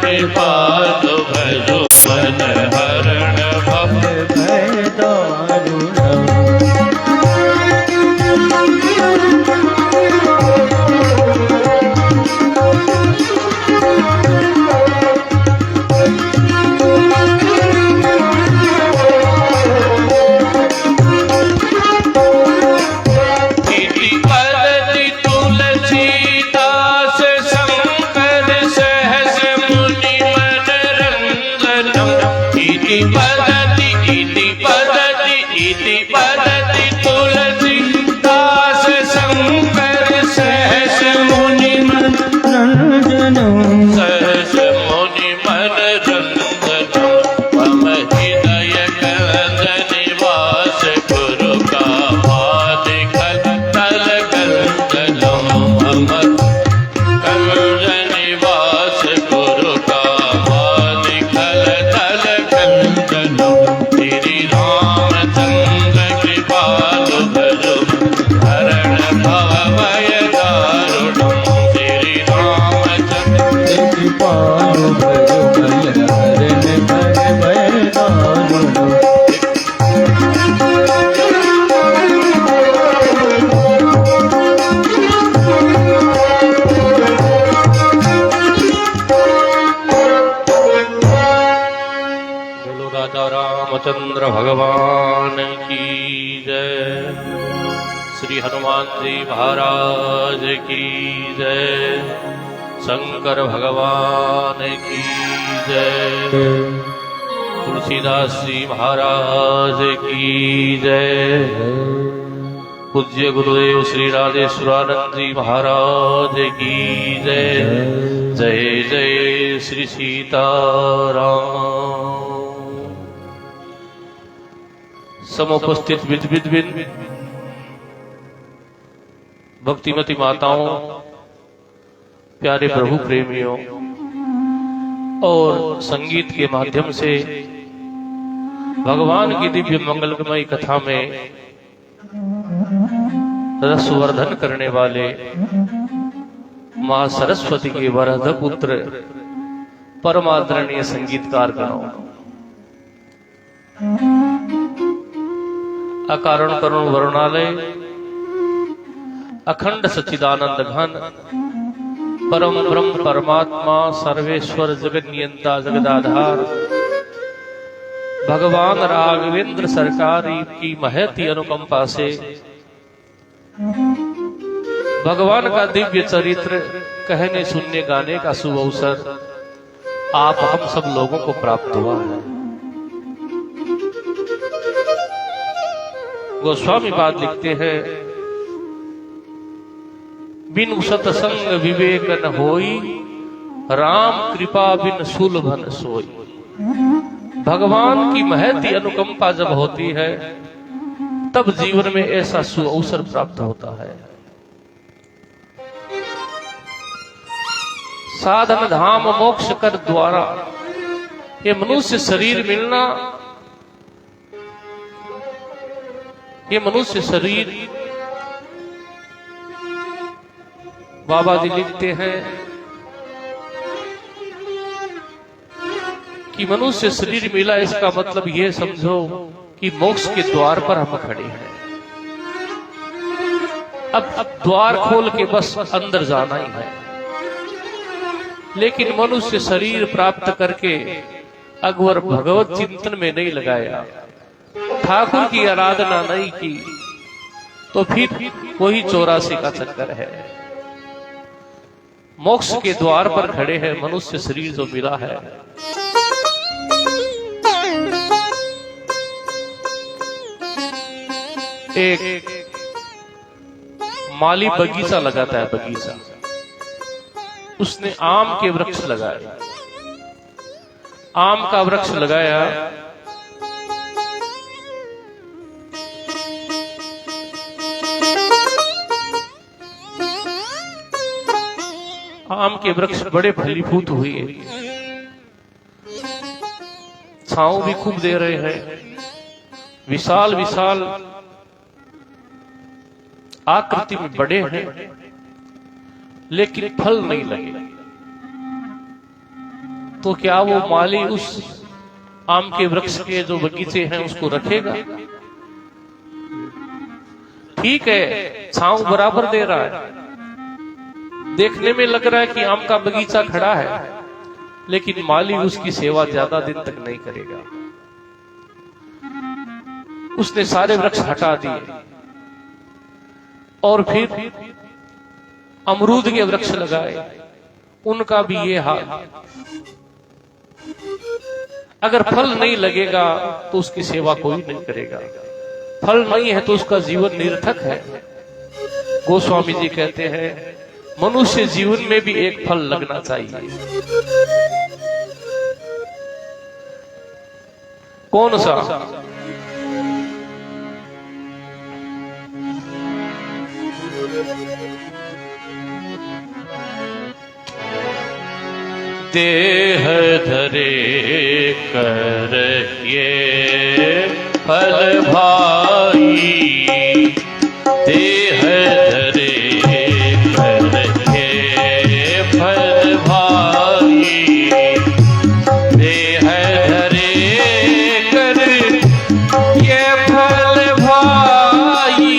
कृपालु भजो मन हरण भव भय दारुण। रामचंद्र भगवान की जय। श्री हनुमान जी महाराज की जय। शंकर भगवान की जय। तुलसीदास जी महाराज की जय। पूज्य गुरुदेव श्री राधेश्वरानंद जी महाराज की जय। जय जय श्री सीताराम। समुपस्थित विद्विद भक्तिमती माताओं, प्यारे प्रभु प्रेमियों, और संगीत के माध्यम से भगवान की दिव्य मंगलमयी कथा में रसवर्धन करने वाले मां सरस्वती के वरद पुत्र परमादरणीय संगीतकार गणों, अकारण करुण वरुणालय, अखंड सच्चिदानंद घन, परम ब्रह्म परमात्मा सर्वेश्वर जगत नियंता जगदाधार भगवान राघवेंद्र सरकार की महती अनुकंपा से भगवान का दिव्य चरित्र कहने सुनने गाने का शुभ अवसर आप हम सब लोगों को प्राप्त हुआ है। गोस्वामी पाद लिखते हैं, बिनु सतसंग विवेक न होई, राम कृपा बिन सुलभन सोई। भगवान की महती अनुकंपा जब होती है तब जीवन में ऐसा सुअवसर प्राप्त होता है। साधन धाम मोक्ष कर द्वारा ये मनुष्य शरीर मिलना, ये मनुष्य शरीर, बाबा जी लिखते हैं कि मनुष्य शरीर मिला, इसका मतलब ये समझो कि मोक्ष के द्वार पर हम खड़े हैं। अब द्वार खोल के बस अंदर जाना ही है। लेकिन मनुष्य शरीर प्राप्त करके अगर भगवत चिंतन में नहीं लगाया, ठाकुर की आराधना नहीं की, तो फिर वही 84 का चक्कर है। मोक्ष के द्वार पर खड़े हैं, मनुष्य शरीर जो मिला है। एक माली बगीचा लगाता है, बगीचा, उसने आम के वृक्ष लगाए, आम का वृक्ष लगाया, आम के वृक्ष बड़े फलीभूत हुए, छांव भी खूब दे रहे हैं, विशाल विशाल आकृति में बड़े हैं, लेकिन फल नहीं लगे। तो क्या वो माली उस आम के वृक्ष के जो बगीचे हैं उसको रखेगा? ठीक है, छांव बराबर दे रहा है, देखने में लग रहा है कि आम का बगीचा खड़ा है, लेकिन माली उसकी सेवा ज्यादा दिन तक नहीं करेगा। उसने सारे वृक्ष हटा दिए और फिर अमरूद के वृक्ष लगाए, उनका भी ये हाल। अगर फल नहीं लगेगा तो उसकी सेवा कोई नहीं करेगा, फल नहीं है तो उसका जीवन निरर्थक है। गोस्वामी जी कहते हैं मनुष्य जीवन में भी एक फल लगना चाहिए। कौन सा? देह धरे कर ये फल भाई, देह धरे कर ये फल भाई, देह धरे कर ये फल भाई,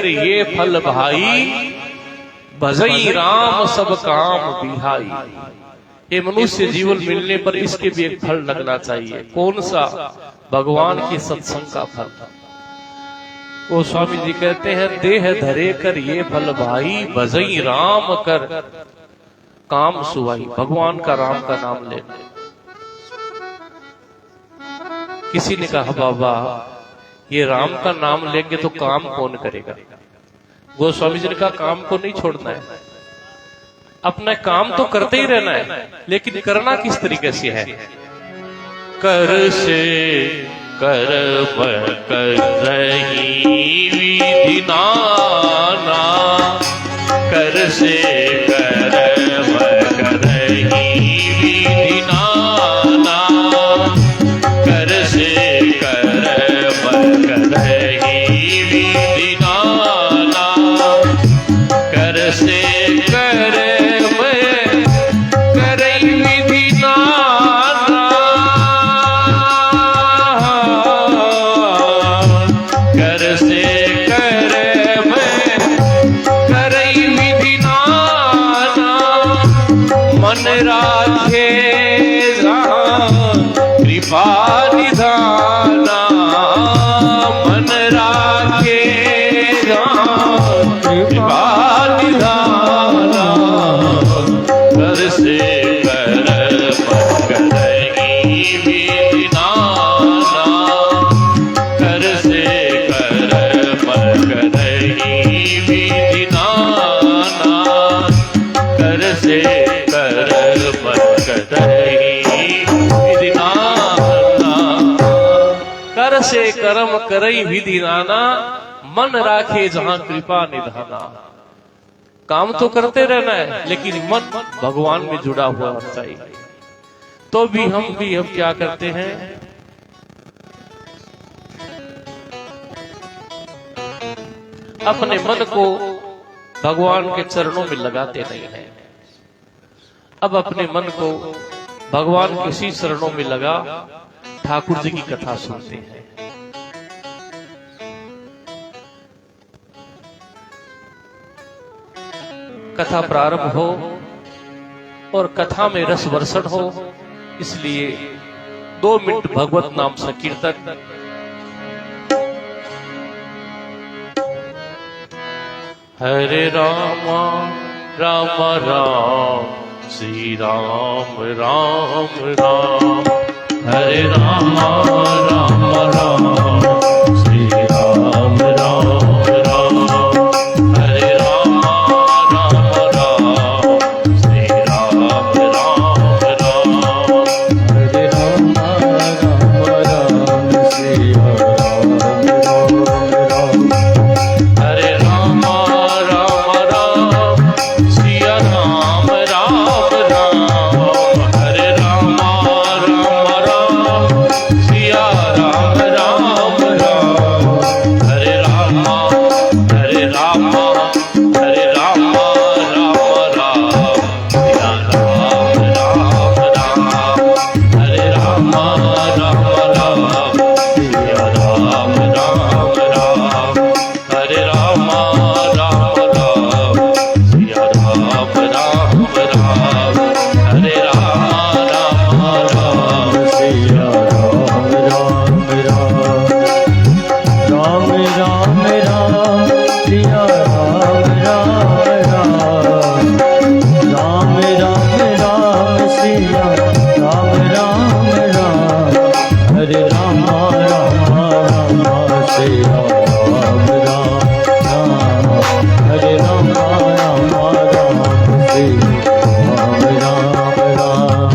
ये फल भाई, भजई राम सब काम बिहाई। ये मनुष्य जीवन मिलने पर इसके भी एक फल लगना चाहिए। कौन सा? भगवान की सत्संग का फल। वो स्वामी जी कहते हैं देह धरे कर ये फल भाई, भजई राम कर काम सुवाई। भगवान का, राम का नाम लेना। किसी ने कहा बाबा ये राम का नाम लेंगे तो काम कौन करेगा? गोस्वामी जी ने कहा काम को नहीं छोड़ना है, अपना काम तो करते ही रहना है, लेकिन करना किस तरीके से है? कर से कर्म कर रही विधि नाना, कर से कर्म कर रही विधि नाना, कर से कर्म कर रही विधि नाना, कर से कर्म कर विधि नाना, कर से से कर्म करई विधि नाना, मन राखे जहां कृपा निधाना। काम तो करते रहना है, लेकिन मन भगवान में जुड़ा हुआ होना चाहिए। तो भी हम क्या करते हैं, अपने मन को भगवान के चरणों में लगाते नहीं हैं। अब अपने मन को भगवान के इसी चरणों में लगा ठाकुर जी की कथा सुनते हैं। कथा प्रारंभ हो और कथा में रस वर्षण हो, इसलिए 2 मिनट भगवत नाम संकीर्तन। हरे रामा राम राम श्री राम राम राम, हरे रामा राम राम श्री राम राम राम, हरे रामा राम राम श्री राम राम राम, हरे रामा राम राम श्री राम राम राम, हरे रामा राम राम सिया राम राम राम, हरे रामा राम राम सिया राम राम राम, हरे रामा हरे रामा हरे रामा राम राम सिया राम राम राम, हरे रामा राम राम सिया राम राम राम, हरे रामा राम राम सिया राम राम राम, हरे रामा राम राम सिया राम राम राम, राम राम राम सिया राम राम राम, राम राम राम सिया राम राम राम, हरे रामा राम राम सिया राम राम राम, हरे रामा राम राम सिया राम राम राम।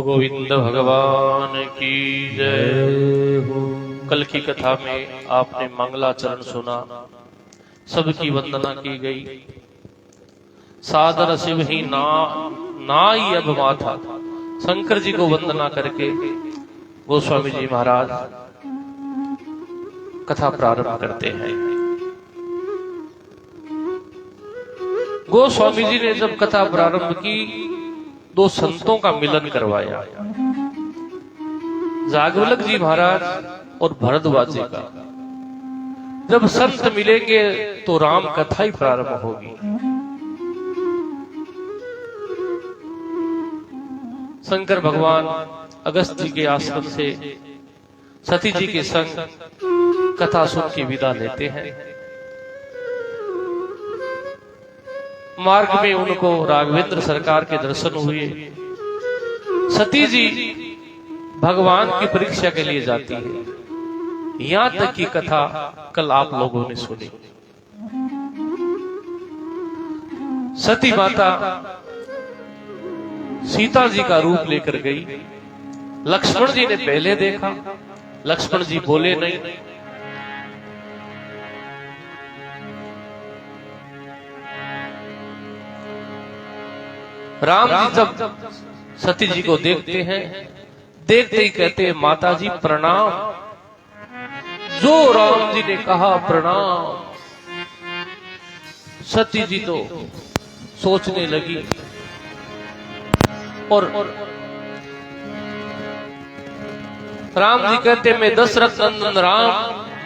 गोविंद भगवान की जय हो। कल की कथा में आपने मंगलाचरण सुना, सबकी वंदना की गई। सादर शिव ही नाई अब माथा, शंकर जी को वंदना करके गोस्वामी जी महाराज कथा प्रारंभ करते हैं। गोस्वामी जी ने जब कथा प्रारंभ की, 2 संतों का मिलन करवाया, जागवल्लभ जी महाराज और भरद्वाज जी का। जब संत मिलेंगे तो राम कथा ही प्रारंभ होगी। शंकर भगवान अगस्त जी के आश्रम से सती जी के संग कथा सुन के विदा लेते हैं। मार्ग में उनको राघवेंद्र सरकार के दर्शन हुए। सती जी भगवान की परीक्षा के लिए जाती है। यहां तक की कथा कल आप लोगों ने सुनी। सती माता सीता जी का रूप लेकर गई। लक्ष्मण जी ने पहले देखा, लक्ष्मण जी बोले नहीं। राम जी जब सती जी को देखते हैं, देखते ही कहते हैं, माता जी प्रणाम। जो राम जी ने कहा प्रणाम। सती जी तो सोचने लगी और राम जी कहते, मैं दशरथ नंदन राम,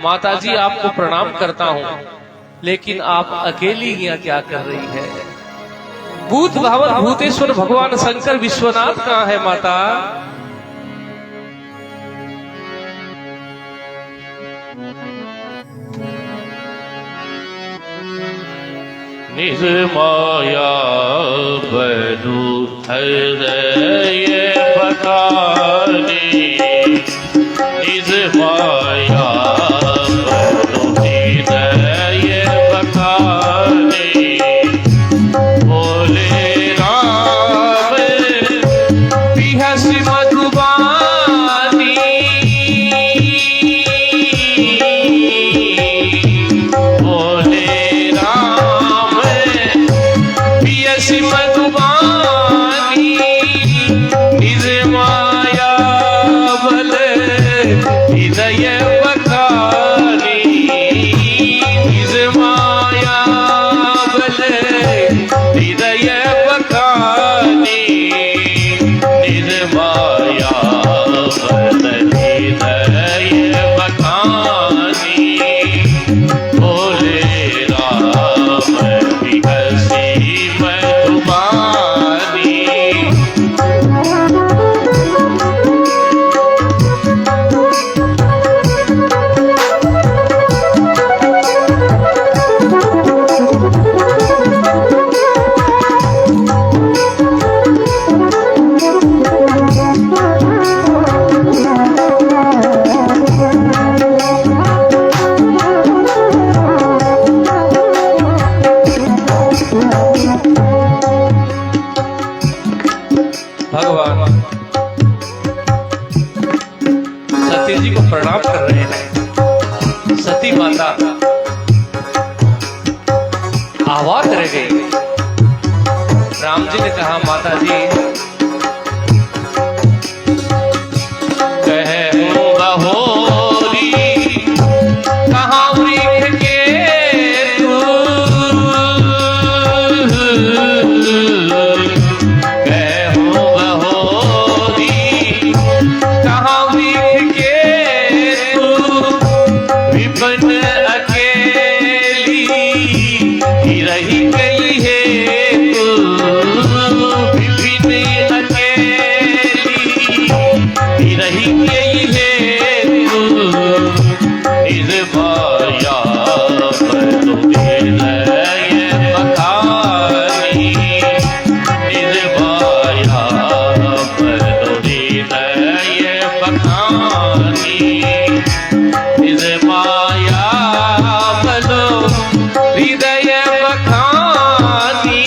माता जी आपको प्रणाम करता हूं, लेकिन आप अकेली यहाँ क्या कर रही है? भूत भावन भूतेश्वर भगवान शंकर विश्वनाथ कहाँ है माता? निज माया बनु हृदय बखानी, निज माया बनु हृदय बखानी। बोले राम बिहसि मधुबानी, बोले राम बिहसि मधुबानी। निज माया बल हृदय बखानी, निज माया बल हृदय बखानी। निज माया बल हृदय बखानी। बोले राम बिहसि मधुबानी। भगवान सती जी को प्रणाम कर रहे हैं। सती माता आवाज रह गई। राम जी ने कहा, माता जी कहूं बहोरी कहाँ वृक्ष के तू, कहूं बहोरी कहाँ वृक्ष के तू। विपिन अकेली ही रही गई है तू, विपिन अकेली ही रही गई है तू। निज माया बनु हृदय बखानी, निज माया बनु हृदय बखानी। निज माया बनु हृदय बखानी।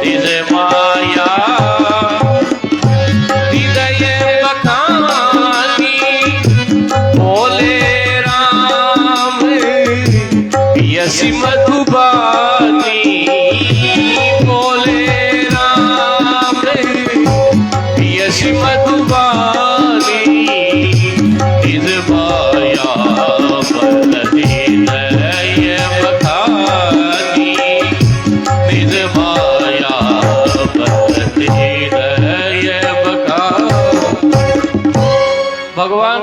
निज माया हृदय बखानी। बोले राम बिहसि मधुबानी, बोले राम बिहसि मधुबानी। निज माया बल हृदय बखानी, निज माया बल हृदय बखानी। भगवान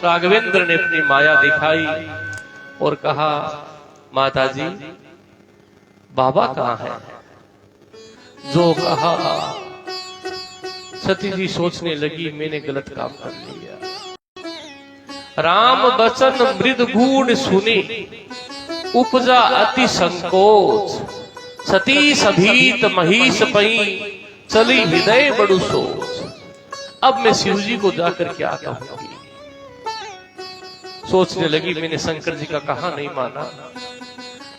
राघवेंद्र ने अपनी माया दिखाई और कहा, माता जी बाबा कहाँ है? जो कहा सती जी सोचने लगी, मैंने गलत काम कर लिया। राम बचन मृद गूढ़ सुनी, उपजा अति संकोच। सती सभीत महीस पई, चली हृदय बड़ू सोच। अब मैं शिव जी को जाकर क्या कहूंगी? सोचने लगी, मैंने शंकर जी का कहा नहीं माना।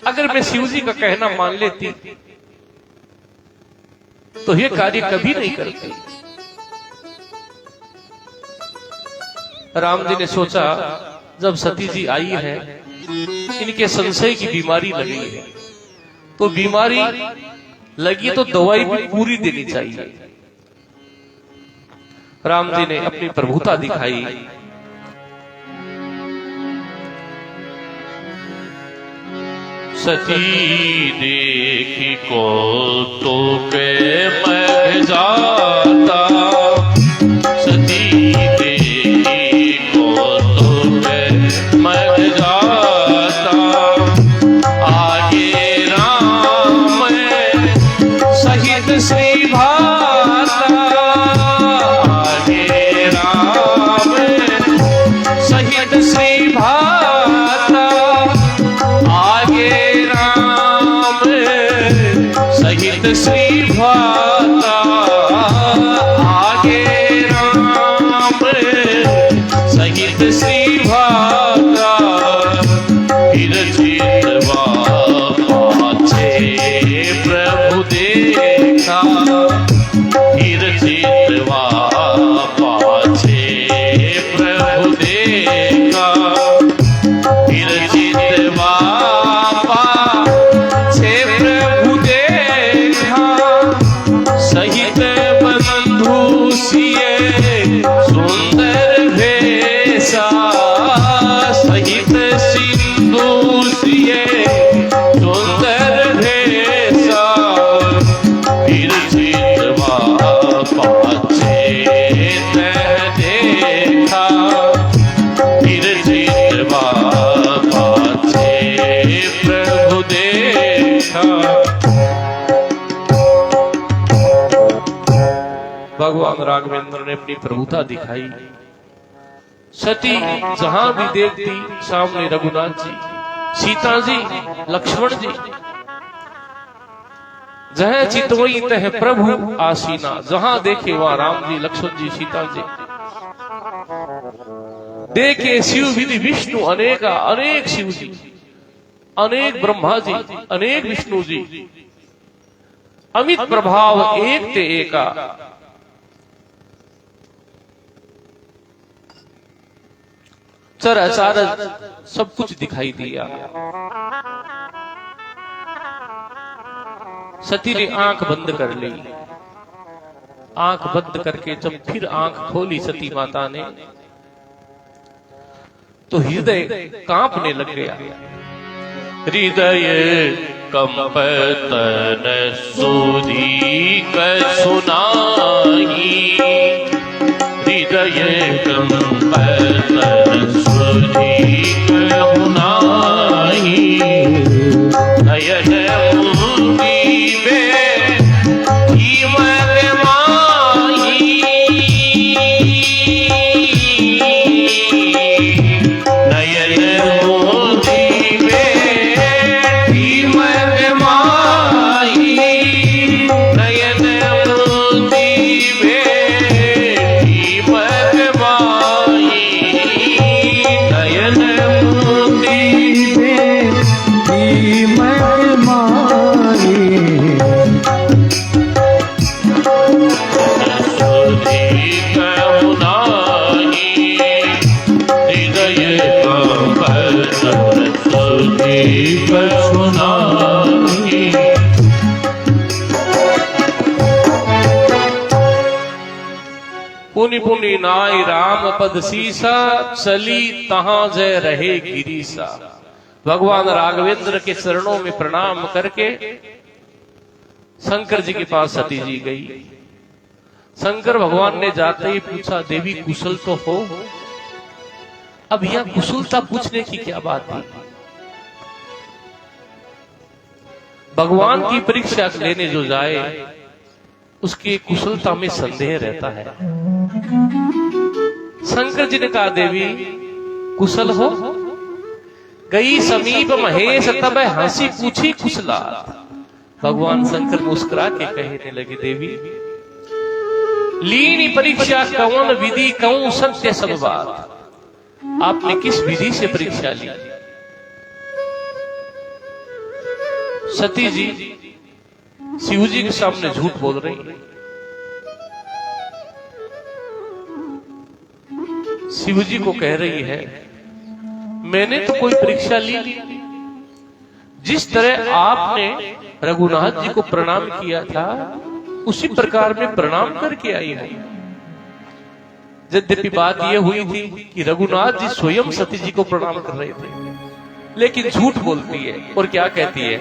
अगर मैं शिव जी का कहना मान लेती तो ये कार्य कभी नहीं करती। राम जी ने सोचा, जब सती जी आई है, इनके संशय की बीमारी लगी है, तो बीमारी लगी तो दवाई भी पूरी देनी चाहिए। राम जी ने अपनी प्रभुता दिखाई। सती देखी को तो पे मग जाता, सती देखी को तो पे मग जाता। आगे राम सहित श्री भाता, आगे राम सहित श्री भाता। राघवेंद्र ने अपनी प्रभुता दिखाई। सती जहां भी देखती सामने रघुनाथ जी, सीता जी, लक्ष्मण जी। जह चितवई तह प्रभु आसीना, जहां देखे वहां राम जी, लक्ष्मण जी, सीता जी। देखे शिव विधि विष्णु अनेका, अनेक शिव जी, अनेक ब्रह्मा जी, अनेक विष्णु जी। अमित प्रभाव एक ते एका। चर अचार सब कुछ दिखाई दिया। सती ने आंख बंद कर ली। आंख बंद करके जब फिर आंख खोली सती माता ने, तो हृदय कांपने लग गया। हृदय कंपतन सुधीक सुनाई, हृदय कंपतन सुधीक सुनाई। नयन मुंदी में कीमत माही, नयन मुंदी में कीमत माही, नयन मुंदी में कीमत माही, नयन मुंदी में कीमत माही। सुधीक मुनाही, हृदय कंपतन सुधीक सुनाही। पुनि पुनि नाय राम पद सीसा, चली तहां जय रहे गिरीसा। भगवान राघवेंद्र के चरणों में प्रणाम करके शंकर जी के पास सती जी गई। शंकर भगवान ने जाते ही पूछा, देवी कुशल तो हो? अब यह कुशलता पूछने की क्या बात है? भगवान की परीक्षा लेने जो जाए उसकी कुशलता में संदेह रहता है। शंकर जी ने कहा, देवी कुशल हो? गई समीप महेश तब हंसी पूछी कुशला। भगवान शंकर मुस्कुरा के कहने लगे, देवी लीनी परीक्षा कौन विधि कहूं सत्य सब बात। आपने किस विधि से परीक्षा ली? सती जी शिव जी के सामने झूठ बोल रही है। शिव जी को कह रही है, मैंने तो कोई परीक्षा ली नहीं। जिस तरह आपने रघुनाथ जी को प्रणाम किया था उसी प्रकार में प्रणाम करके आई है। यद्यपि बात यह हुई थी कि रघुनाथ जी स्वयं सती जी को प्रणाम कर रहे थे, लेकिन झूठ बोलती है। और क्या कहती है?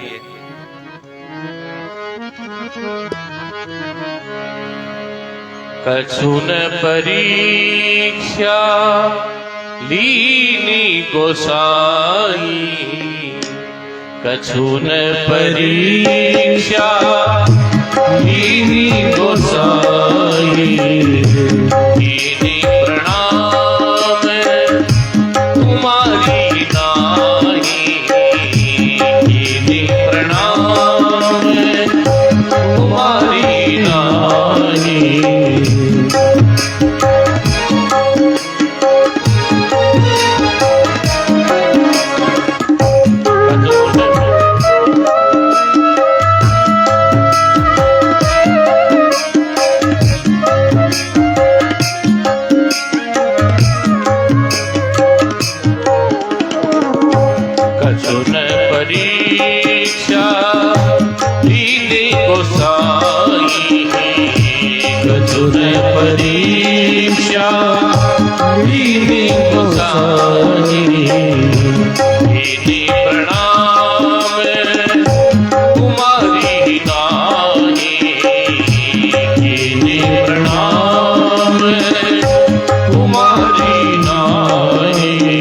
कछुन परीक्षा लीनी गोसाई, कछुन परीक्षा लीनी गोसाई। कीनी प्रणाम तुम्हारी नाही, कीनी प्रणाम तुम्हारी नाही। परीक्षा लीनी गोसाई, कीनी प्रणाम तुम्हारी नाही, कीनी प्रणाम तुम्हारी नाही।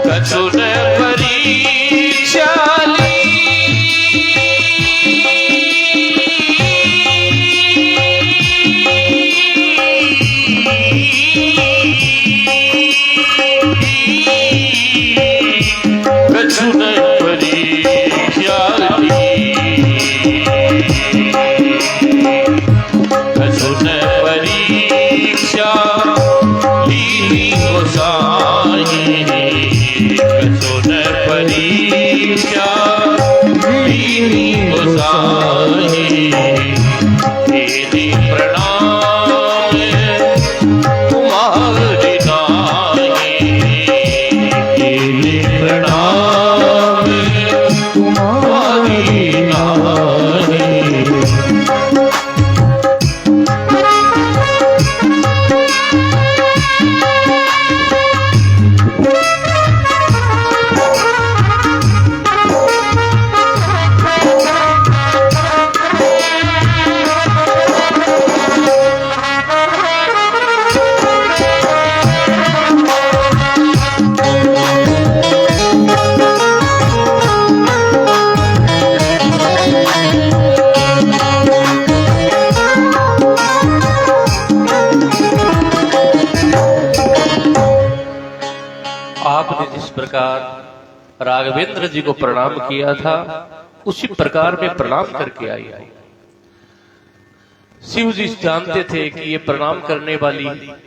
कछुन परीक्षा राघवेंद्र जी को प्रणाम किया था, उसी प्रकार में प्रणाम करके आई है। शिव जी जानते थे कि ये प्रणाम करने वाली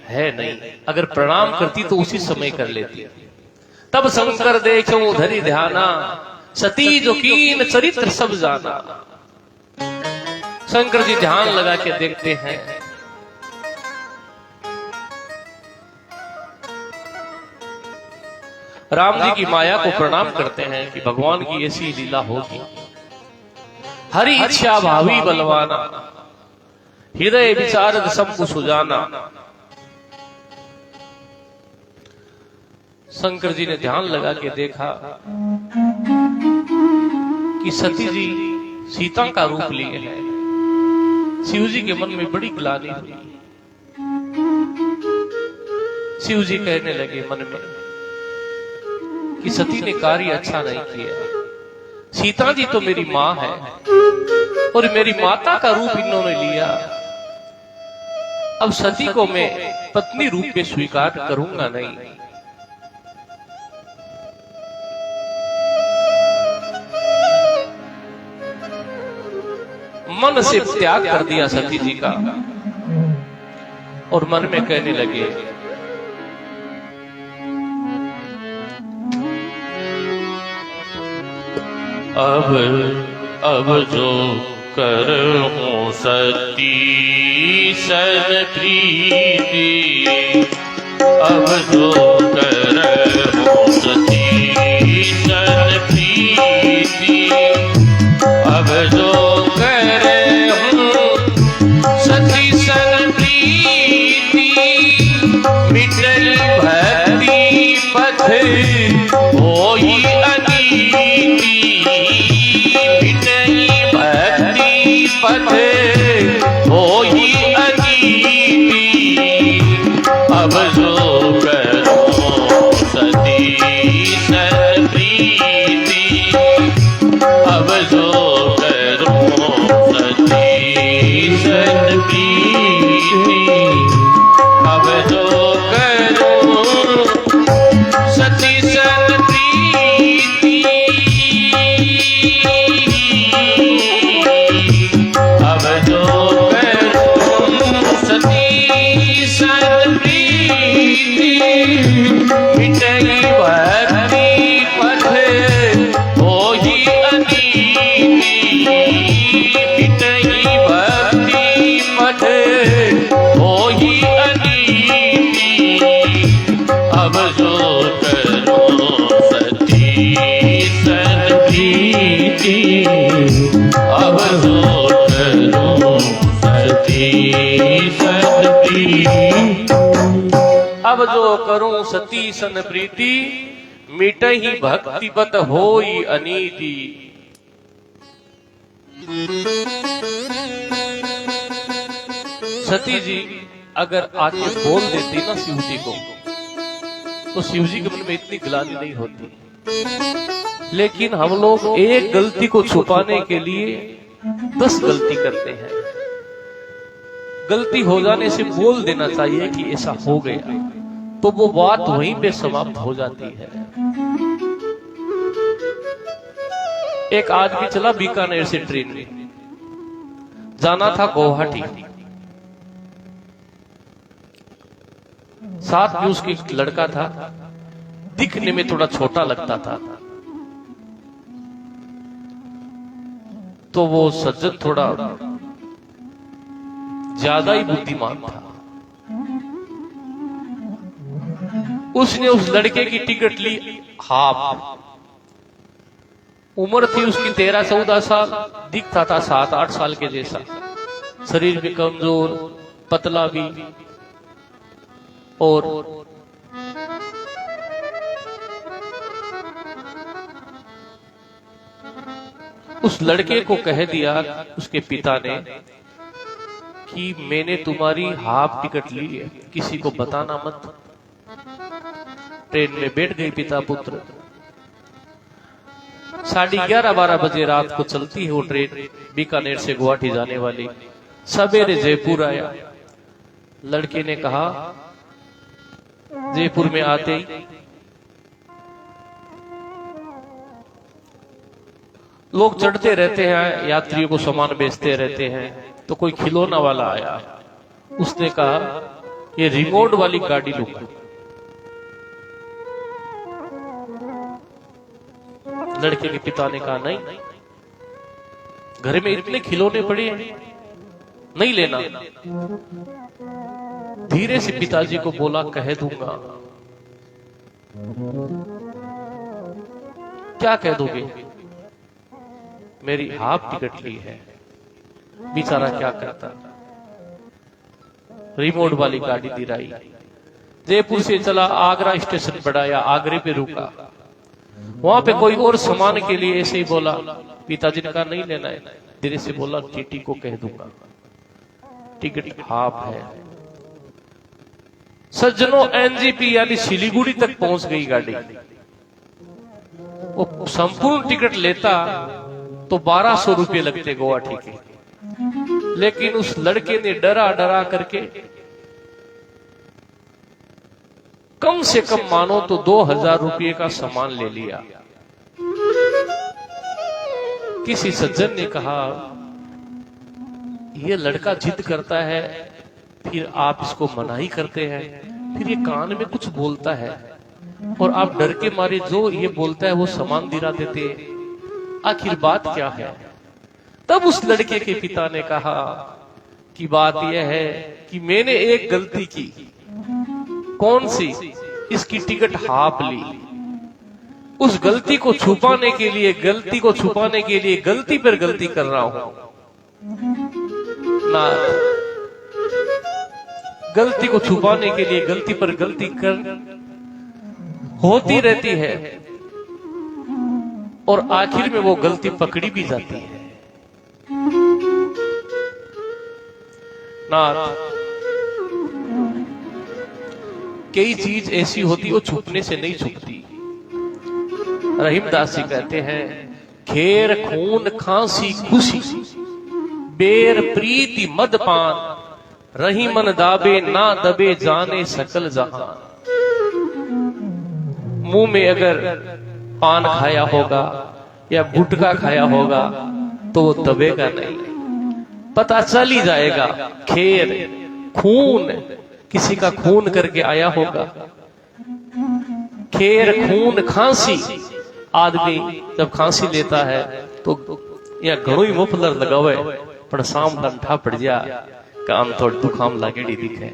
है नहीं, अगर प्रणाम करती तो उसी समय कर लेती। तब शंकर देखो धरि ध्याना, सती जो कीन चरित्र सब जाना। शंकर जी ध्यान लगा के देखते हैं, राम जी की माया को प्रणाम करते हैं कि भगवान की ऐसी लीला होगी। हरि इच्छा भावी बलवाना, हृदय विचारद सबको सुजाना। शंकर जी ने ध्यान लगा के देखा कि सती जी सीता का रूप लिए हैं। शिव जी के मन में बड़ी ग्लानि हुई। शिव जी कहने लगे मन में कि सती ने कार्य अच्छा नहीं किया। सीता जी तो मेरी मां है और मेरी माता का रूप इन्होंने लिया। अब सती को मैं पत्नी रूप में स्वीकार करूंगा नहीं। मन से त्याग कर दिया सती जी का और मन में कहने लगे अब जो करहूं सती सन प्रीति, अब जो करहूं सती सन प्रीति, अब जो करहूं सती सन प्रीति, मिटई भक्ति पथ होई अनीति, पथ होई अनीति। अब जो करो सती सन प्रीति, अब जो करो सती सन प्रीति, अब जो करो सती सन प्रीति, अब जो करूं सती सन प्रीति, मिटई भक्ति पथ होई अनीति, मिटई भक्ति पथ होई अनीति। अब जो करूं सती सन प्रीति, अब जो अब जो करूं सती सन प्रीति, मिटहि भक्ति पत होई अनीति। सती जी अगर आके बोल देती ना शिव जी को, तो शिव जी के मन में इतनी ग्लानि नहीं होती। लेकिन हम लोग एक गलती को छुपाने के लिए 10 गलती करते हैं। गलती हो जाने से बोल देना चाहिए कि ऐसा हो गया, तो वो बात वहीं पे समाप्त हो जाती है। एक आदमी चला बीकानेर से ट्रेन में, जाना था गुवाहाटी। साथ में उसके एक लड़का था, दिखने में थोड़ा छोटा लगता था। तो वो सज्जन थोड़ा ज्यादा ही बुद्धिमान था। उसने उस लड़के की टिकट ली हाफ। उम्र थी उसकी 13-14 साल, दिखता था 7-8 साल के जैसा, शरीर में कमजोर, पतला भी। और उस लड़के को कह दिया उसके पिता ने कि मैंने तुम्हारी हाफ टिकट ली है, किसी को बताना मत। ट्रेन में बैठ गए पिता पुत्र। 11:30-12 बजे रात को चलती है वो ट्रेन, बीकानेर से गुवाहाटी जाने वाली। सवेरे जयपुर आया। लड़के ने कहा जयपुर में आते ही लोग चढ़ते रहते हैं, यात्रियों को सामान बेचते रहते हैं, तो कोई खिलौना वाला आया। उसने कहा ये रिमोट वाली गाड़ी लो। लड़के के पिता ने कहा नहीं, घर में इतने खिलौने पड़े हैं, नहीं लेना। धीरे से पिताजी को बोला कह दूंगा। क्या कह दोगे? मेरी हाफ टिकट ली है। बेचारा क्या करता, रिमोट वाली गाड़ी दिलाई। जयपुर से चला, आगरा स्टेशन बढ़ाया, आगरे पे रुका। वहां पे कोई और सामान के लिए ऐसे ही बोला, पिताजी ने कहा नहीं लेना है। धीरे से बोला टीटी को कह दूंगा, टिकट हाफ है। सज्जनों, एनजीपी यानी सिलीगुड़ी तक पहुंच गई गाड़ी। वो संपूर्ण टिकट लेता तो 1200 रुपये लगते गुवाहाटी के, लेकिन उस लड़के ने डरा डरा करके कम से कम मानो तो 2000 रुपये का सामान ले लिया। किसी सज्जन ने कहा यह लड़का जिद करता है, फिर आप इसको मनाही करते हैं, फिर ये कान में कुछ बोलता है और आप डर के मारे जो ये बोलता है वो सामान दिला देते हैं, आखिर बात क्या है? तब उस लड़के के पिता ने कहा कि बात यह है कि मैंने एक गलती की। कौन सी? इसकी टिकट हाफ ली। उस गलती को छुपाने के लिए गलती पर गलती कर रहा हूं ना। गलती को छुपाने के लिए गलती पर गलती कर होती रहती है और आखिर में वो गलती पकड़ी भी जाती है। नाथ, कई चीज ऐसी होती वो छुपने से नहीं छुपती। रहीमदास जी कहते हैं खेर खून खांसी खुशी बेर प्रीति मदपान, रही मन दाबे ना दबे जाने सकल जहान। मुंह में अगर पान खाया होगा या गुटखा खाया होगा तो वो दबेगा नहीं, पता चल ही जाएगा। खेर खून, किसी का खून करके आया होगा। खेर खून खांसी, आदमी जब खांसी लेता है तो या घणो ही मफलर लगावे पण साम लंठा पड़ जा कान थोड़ दुखाम लागेड़ी दिखे।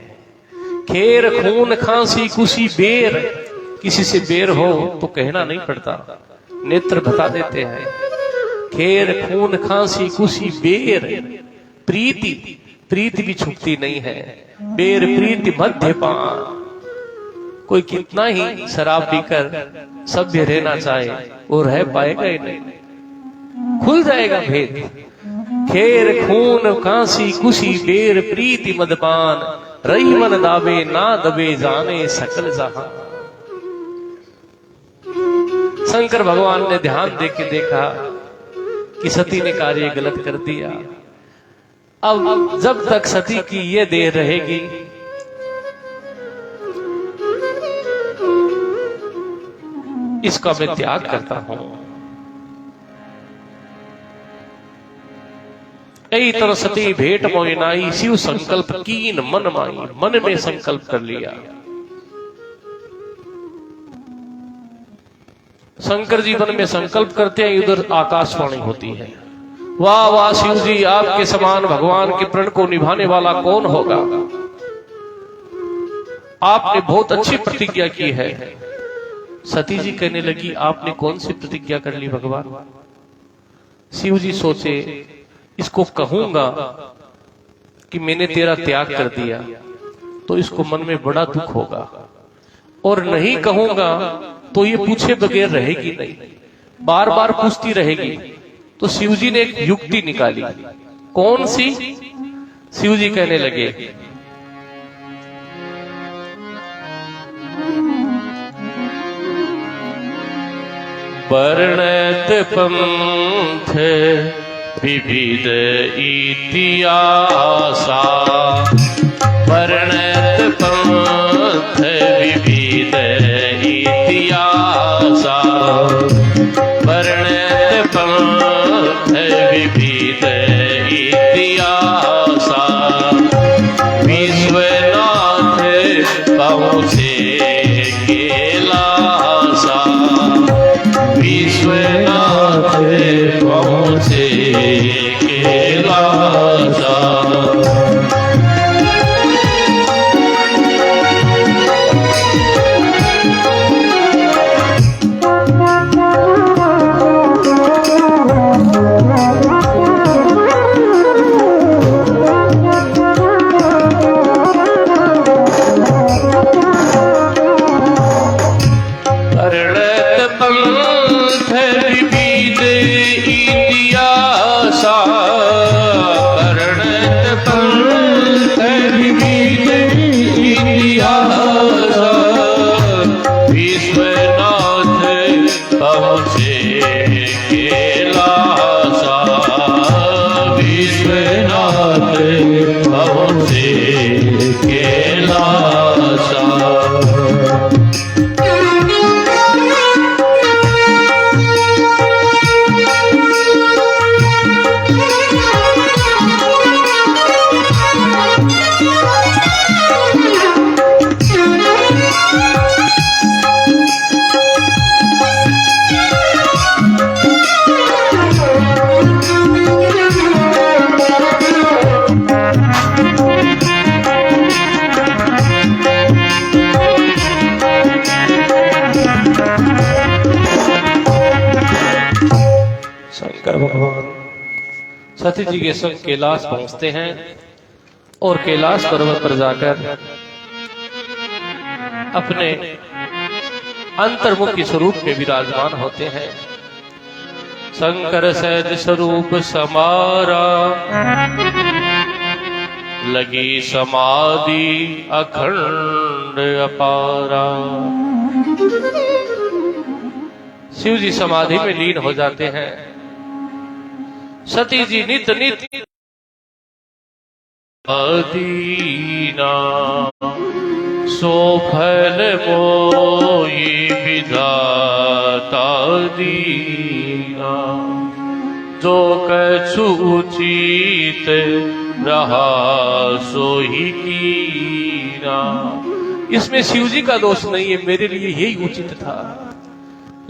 खेर खून खांसी खुशी बेर, किसी से बेर हो तो कहना नहीं पड़ता, नेत्र बता देते हैं। खेर खून खांसी खुशी बेर प्रीति, प्रीति भी छुपती नहीं है। बेर प्रीति मध्यपान, कोई कितना ही शराब पीकर सभ्य रहना चाहे वो रह पाएगा ही नहीं, खुल जाएगा भेद। खेर खून खांसी खुशी बेर प्रीति मदपान, रही मन दाबे ना दबे जाने सकल जहां। शंकर भगवान ने ध्यान दे के देखा कि सती ने कार्य गलत कर दिया। अब जब तक सती की ये देह रहेगी इसका मैं त्याग करता हूं। यही तरह सती भेंट मोहि नाई, शिव संकल्प कीन मन माई, मन में संकल्प कर लिया। शंकर जी मन में संकल्प करते हैं, उधर आकाशवाणी होती है, वाह वाह शिव जी, आपके समान भगवान के प्रण को निभाने वाला कौन होगा। आपने बहुत अच्छी प्रतिज्ञा की है। सती जी कहने लगी, आपने कौन सी प्रतिज्ञा कर ली भगवान। शिव जी सोचे, इसको कहूंगा कि मैंने तेरा त्याग कर दिया तो इसको मन में बड़ा दुख होगा, और नहीं कहूंगा तो ये पूछे बगैर रहेगी नहीं, बार बार पूछती रहेगी। तो शिव जी ने एक युक्ति निकाली। कौन सी? शिव जी कहने लगे, वर्णत पंथ विविध इतिहासा, वर्णत पंथ विविध इतिहासा, वर्णत पंथ विविध इतिहासा, विश्वनाथ पहुँचे कैलासा, विश्वनाथ पहुँचे कैलासा। सती जी के संग कैलाश पहुंचते हैं और कैलाश पर्वत पर जाकर अपने अंतर्मुखी स्वरूप में विराजमान होते हैं। शंकर सहज स्वरूप समारा, लगी समाधि अखंड अपारा। शिव जी समाधि में लीन हो जाते हैं। सती जी नित नित अदीना सो फल मोई विधाता दीना, जो कछु उचित रहा सोही कीना। इसमें शिव जी का दोष नहीं है, मेरे लिए यही उचित था।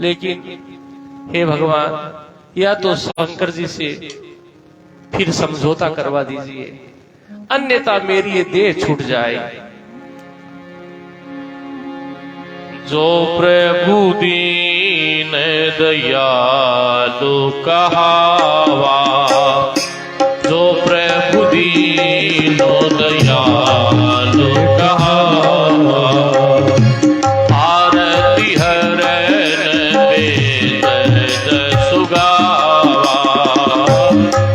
लेकिन हे भगवान, या तो शंकर जी से फिर समझौता करवा दीजिए, अन्यथा मेरी ये देह छूट जाए। जो प्रभु दीन दयालु कहावा, जो प्रभु दीन दयालु कहावा, आरती हरन वेद जसुगावा,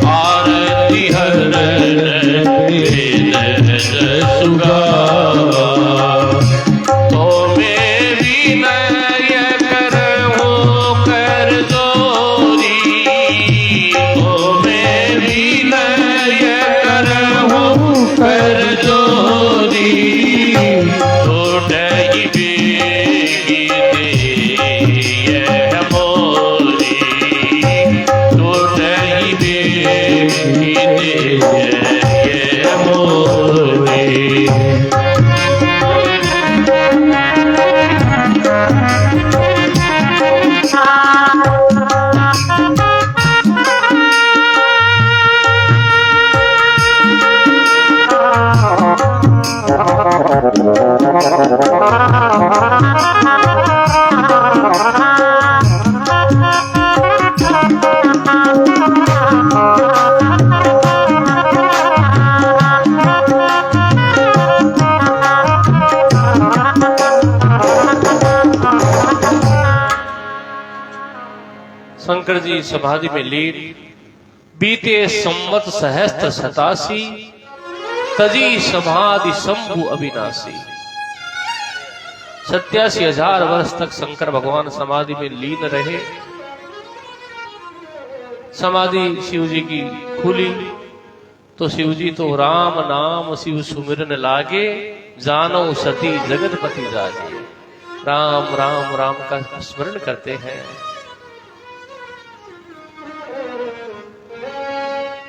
आरती हरन वेद जसुगावा। शंकर जी समाधि में लीन। बीते संवत सहस्त्र 87 तजी समाधि शंभु अविनाशी। 87,000 वर्ष तक शंकर भगवान समाधि में लीन रहे। समाधि शिव जी की खुली तो शिव जी तो राम नाम शिव सुमिरन लागे, जानो सती जगतपति जागे। राम राम राम का स्मरण करते हैं।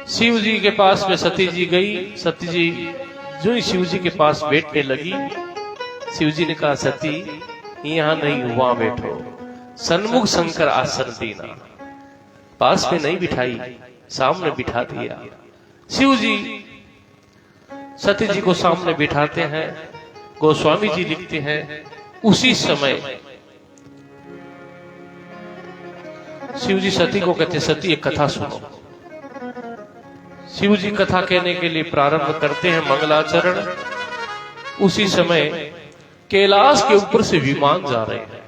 शिव जी के पास में सती जी गई। सती जी जो ही शिव जी के पास बैठने लगी, शिव जी ने कहा सती यहां नहीं वहां बैठो, सन्मुख शंकर आसन देना। पास में नहीं बिठाई, सामने बिठा दिया। शिव जी सती जी को सामने बिठाते हैं। गोस्वामी जी लिखते हैं उसी समय शिव जी सती को कहते सती एक कथा सुनो। शिव जी कथा कहने के लिए प्रारंभ करते हैं मंगलाचरण। उसी समय कैलाश के ऊपर से विमान जा रहे हैं।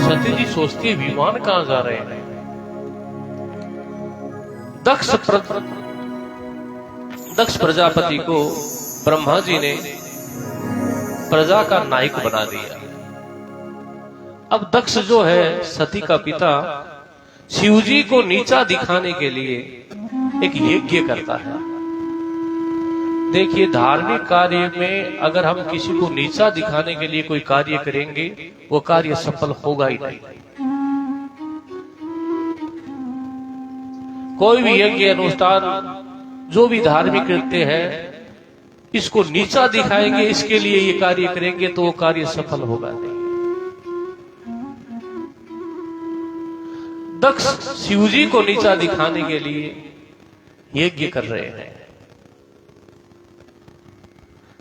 सती जी सोचती है विमान कहां जा रहे हैं। दक्ष प्रजापति को ब्रह्मा जी ने प्रजा का नायक बना दिया। अब दक्ष जो है सती का पिता, शिव जी को नीचा दिखाने के लिए एक यज्ञ करता है। देखिए धार्मिक कार्य में अगर हम किसी को नीचा दिखाने के लिए कोई कार्य करेंगे, वो कार्य सफल होगा ही नहीं। कोई भी यज्ञ अनुष्ठान जो भी धार्मिक कृत्य है, इसको नीचा दिखाएंगे, इसके लिए ये कार्य करेंगे तो वो कार्य सफल होगा नहीं। दक्ष शिव जी को नीचा दिखाने के लिए यज्ञ कर रहे हैं।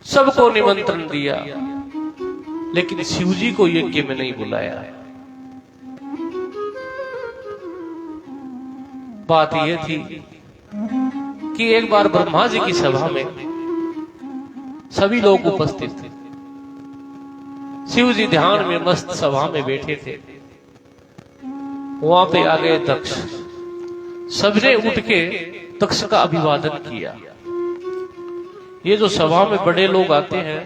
सबको निमंत्रण दिया, लेकिन शिव जी को यज्ञ में नहीं बुलाया। बात यह थी कि एक बार ब्रह्मा जी की सभा में सभी लोग उपस्थित थे। शिव जी ध्यान में मस्त सभा में बैठे थे। वहां पे आ गए दक्ष। सबने उठ के दक्ष का अभिवादन किया। ये जो सभा में बड़े लोग आते हैं,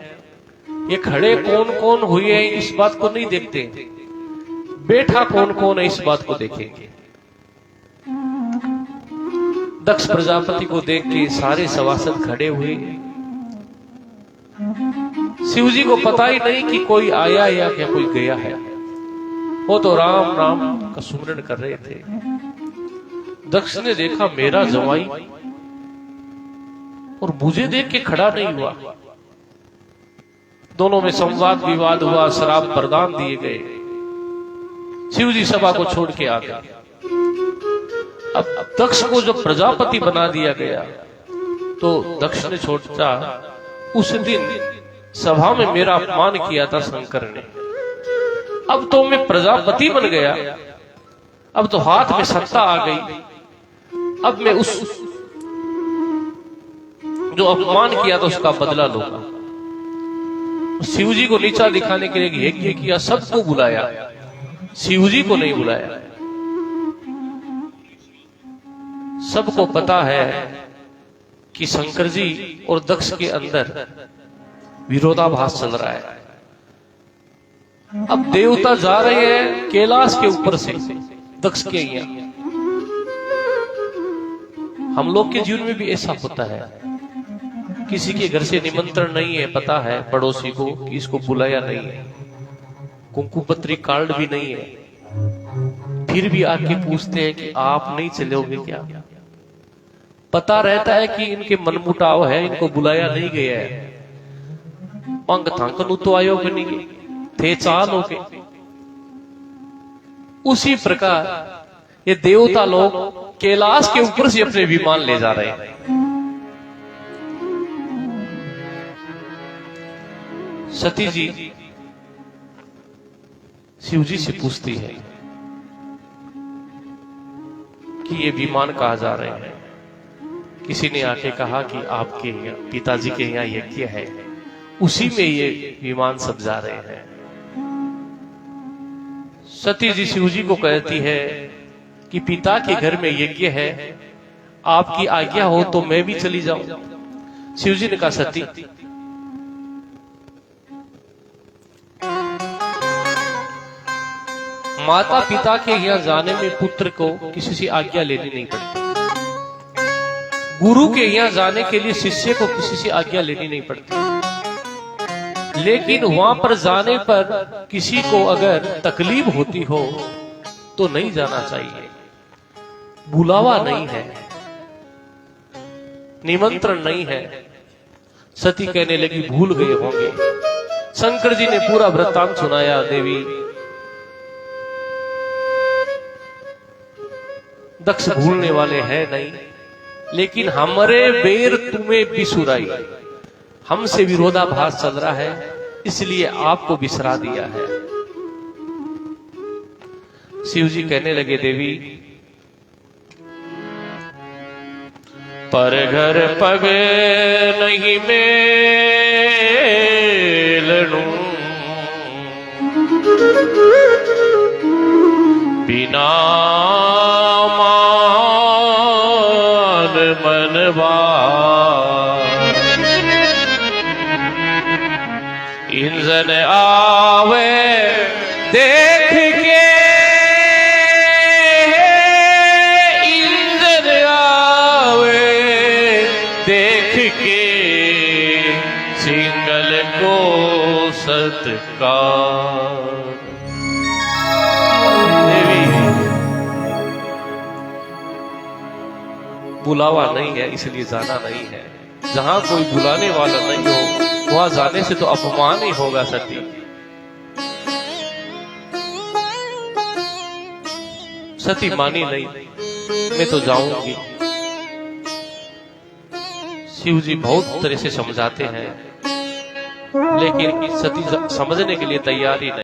ये खड़े कौन कौन हुए हैं इस बात को नहीं देखते, बैठा कौन कौन है इस बात को देखेंगे। दक्ष प्रजापति को देख के सारे सभासद खड़े हुए। शिव जी को पता ही नहीं कि कोई आया या क्या कोई गया है। वो तो राम राम का सुमरन कर रहे थे। दक्ष ने देखा मेरा जवाई, और मुझे देख के खड़ा नहीं हुआ। दोनों में संवाद विवाद हुआ, शराब प्रदान दिए गए। शिव जी सभा को छोड़ के आ गए। अब दक्ष को जब प्रजापति बना दिया गया, तो दक्ष ने सोचा उस दिन सभा में मेरा अपमान किया था शंकर ने, अब तो मैं प्रजापति बन गया, अब तो हाथ में सत्ता आ गई, अब मैं उस जो अपमान किया था उसका बदला लूंगा। शिव जी को नीचा दिखाने के लिए यज्ञ किया, सबको बुलाया, शिव जी को नहीं बुलाया। सबको पता है कि शंकर जी और दक्ष के अंदर विरोधाभास चल रहा है। अब देवता जा रहे हैं कैलाश के ऊपर से दक्ष के यहाँ। हम लोग के जीवन में भी ऐसा होता है, किसी के घर से निमंत्रण नहीं है, पता है पड़ोसी को कि इसको बुलाया नहीं है, कुंकुपत्री कार्ड भी नहीं है, फिर भी आके पूछते हैं कि आप नहीं चलोगे क्या। पता रहता है कि इनके मनमुटाव है, इनको बुलाया नहीं गया है, पंग थंकनु तो आयो नहीं थे चाल हो के। उसी प्रकार ये देवता लोग कैलाश के ऊपर से अपने विमान ले जा रहे हैं। सती जी शिव जी से पूछती है कि ये विमान कहां जा रहे हैं। किसी ने आके कहा कि आपके पिताजी के यहाँ यज्ञ है, उसी में ये विमान सब जा रहे हैं। सती जी शिव जी को कहती है कि पिता के घर में यज्ञ है, आपकी आज्ञा हो तो मैं भी चली जाऊं। शिव जी ने कहा सती, माता पिता के यहाँ जाने में पुत्र को किसी से आज्ञा लेनी नहीं पड़ती, गुरु के यहाँ जाने के लिए शिष्य को किसी से आज्ञा लेनी नहीं पड़ती। लेकिन वहां पर जाने पर किसी को अगर तकलीफ होती हो तो नहीं जाना चाहिए, बुलावा नहीं है, निमंत्रण नहीं है। सती कहने लगी भूल गए होंगे। शंकर जी ने पूरा वृत्तांत सुनाया, देवी दक्ष भूलने वाले हैं नहीं, लेकिन हमारे बेर तुम्हें बिसुराई, हमसे विरोधाभास चल रहा है, इसलिए आपको बिसरा दिया है। शिव जी कहने लगे देवी, पर घर पग नहीं मेलणू, बिना मान मनवा, इंजन आवे देख के, इंजन आवे देख के, सिंगल को सत्कार। बुलावा नहीं है इसलिए जाना नहीं है। जहां कोई बुलाने वाला नहीं हो वहां जाने से तो अपमान ही होगा सती। सती मानी नहीं, मैं तो जाऊंगी। शिव जी बहुत तरह से समझाते हैं, लेकिन सती समझने के लिए तैयार ही नहीं।